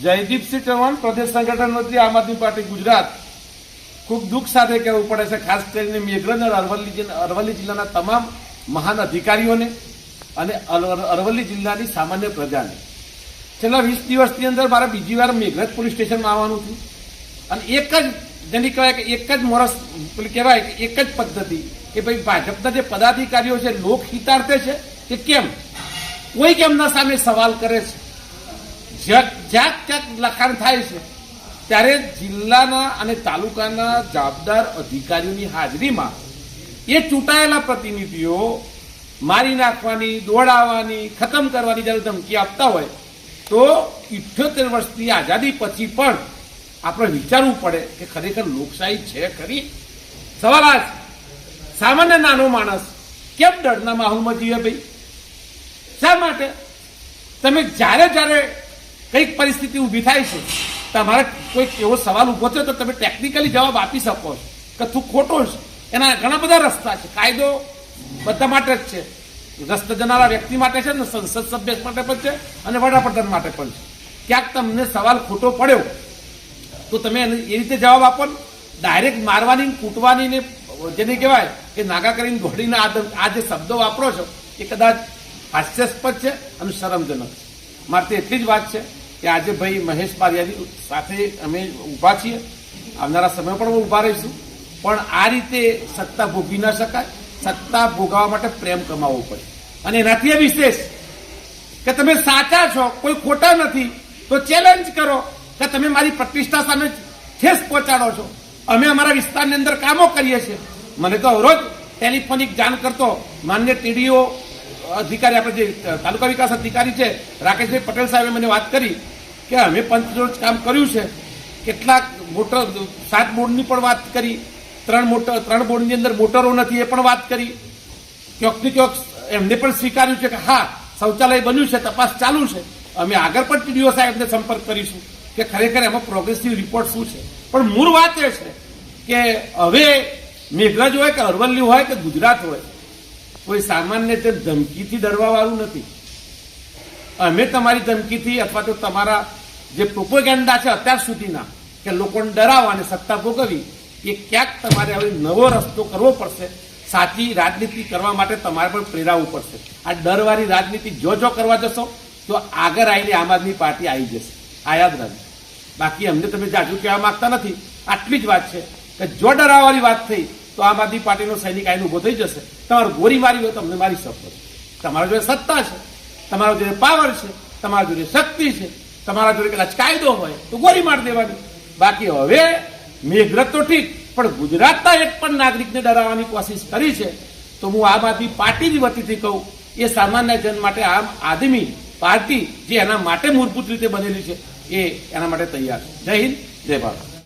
જયદીપસિંહ ચૌહાણ, પ્રદેશ સંગઠન મંત્રી, આમ આદમી પાર્ટી ગુજરાત. ખૂબ દુઃખ સાથે કહેવું પડે છે, ખાસ કરીને મેઘરજ અને અરવલ્લી જિલ્લાના તમામ મહાન અધિકારીઓને અને અરવલ્લી જિલ્લાની સામાન્ય પ્રજાને. છેલ્લા 20 દિવસની અંદર મારે બીજી વાર મેઘરજ પોલીસ સ્ટેશનમાં આવવાનું હતું અને એક જ જેની કહેવાય કે એક જ મોરસ કહેવાય કે એક જ પદ્ધતિ કે ભાઈ ભાજપના જે પદાધિકારીઓ છે લોકહિતાર્થે છે કે કેમ, કોઈ કેમના સામે સવાલ કરે છે. જ્યાં ક્યાંક લખાણ થાય છે ત્યારે જિલ્લાના અને તાલુકાના જવાબદાર અધિકારીઓની હાજરીમાં એ ચૂંટાયેલા પ્રતિનિધિઓ મારી નાખવાની, દોડાવવાની, ખતમ કરવાની જ્યારે ધમકી આપતા હોય તો 78 વર્ષની આઝાદી પછી પણ આપણે વિચારવું પડે કે ખરેખર લોકશાહી છે ખરી? સવાલ આ સામાન્ય નાનો માણસ કેમ ડરના માહોલમાં જીવે ભાઈ? શા માટે? તમે જ્યારે કઈક પરિસ્થિતિ ઊભી થાય છે, તમારે કોઈક એવો સવાલ ઊભો થયો તો તમે ટેકનિકલી જવાબ આપી શકો છો કે તું ખોટો છે. એના ઘણા બધા રસ્તા છે. કાયદો બધા માટે જ છે, રસ્તે જનારા વ્યક્તિ માટે છે ને સંસદ સભ્ય માટે પણ છે અને વડાપ્રધાન માટે પણ છે. ક્યાંક તમને સવાલ ખોટો પડ્યો તો તમે એ રીતે જવાબ આપો ને. ડાયરેક્ટ મારવાની, કૂટવાની ને જેને કહેવાય કે નાગા કરીને ઘોડીને આ જે શબ્દો વાપરો છો એ કદાચ હાસ્યાસ્પદ છે અને શરમજનક છે. મારે તો એટલી જ વાત છે કે આજે ભાઈ મહેશ બારિયાની સાથે અમે ઊભા છીએ, આવનારા સમય પણ ઊભા રહીશું, પણ આ રીતે સત્તા ભોગવી ન શકાય. સત્તા ભોગવવા માટે પ્રેમ કમાવવો પડે અને એનાથી એ વિશેષ કે તમે સાચા છો, કોઈ ખોટા નથી તો ચેલેન્જ કરો કે તમે મારી પ્રતિષ્ઠા સામે ઠેસ પહોંચાડો છો. અમે અમારા વિસ્તારની અંદર કામો કરીએ છીએ. મને તો રોજ ટેલિફોનિક જાણ કરતો માન્ય ટીડીઓ અધિકારી, આપણે જે તાલુકા વિકાસ અધિકારી છે રાકેશભાઈ પટેલ સાહેબે મને વાત કરી કે અમે પંચરોજ કામ કર્યું છે. કેટલાક મોટર 7 બોર્ડની પણ વાત કરી, 3 બોર્ડની અંદર મોટરો નથી એ પણ વાત કરી. ક્યોંકની ક્યોંક એમને પણ સ્વીકાર્યું છે કે હા શૌચાલય બન્યું છે, તપાસ ચાલુ છે. અમે આગળ પણ ટીડીઓ સાહેબને સંપર્ક કરીશું કે ખરેખર એમાં પ્રોગ્રેસિવ રિપોર્ટ શું છે. પણ મૂળ વાત એ છે કે હવે મેઘરજ હોય કે અરવલ્લી હોય કે ગુજરાત હોય, કોઈ સામાન્ય તે ધમકીથી ડરવા વાળું નથી. અમે તમારી ધમકીથી અથવા તો તમારા જે પ્રોપેગેન્ડા છે અત્યાર સુધીના કે લોકોને ડરાવવા અને સત્તા ભોગવવી, એ ક્યાંક તમારે હવે નવો રસ્તો કરવો પડશે. સાચી રાજનીતિ કરવા માટે તમારે પણ પ્રેરાવવું પડશે. આ ડરવાળી રાજનીતિ જો કરવા જશો તો આગળ આવીને આમ આદમી પાર્ટી આવી જશે. આ યાદ રાખજો. બાકી અમને તમે જાજુ કહેવા માંગતા નથી. આટલી જ વાત છે કે જો ડરાવવાની વાત થઈ તો આમ આદમી પાર્ટીનો સૈનિક આઈને ઉભો થઈ જશે. તમારે ગોળી મારી હોય તો અમને મારી શકો. તમારા જોડે સત્તા છે, તમારા જોડે પાવર છે, તમારા જોડે શક્તિ છે, તમારા જોડે કદાચ કાયદો હોય તો ગોળી મારી દેવાની. બાકી હવે મેઘરજ તો ઠીક, પણ ગુજરાતના એક પણ નાગરિકને ડરાવવાની કોશિશ કરી છે તો હું આમ આદમી પાર્ટીની વતીથી કહું, એ સામાન્ય જન માટે આમ આદમી પાર્ટી જે એના માટે મૂળભૂત રીતે બનેલી છે એ એના માટે તૈયાર છે. જય હિન્દ, જય ભારત.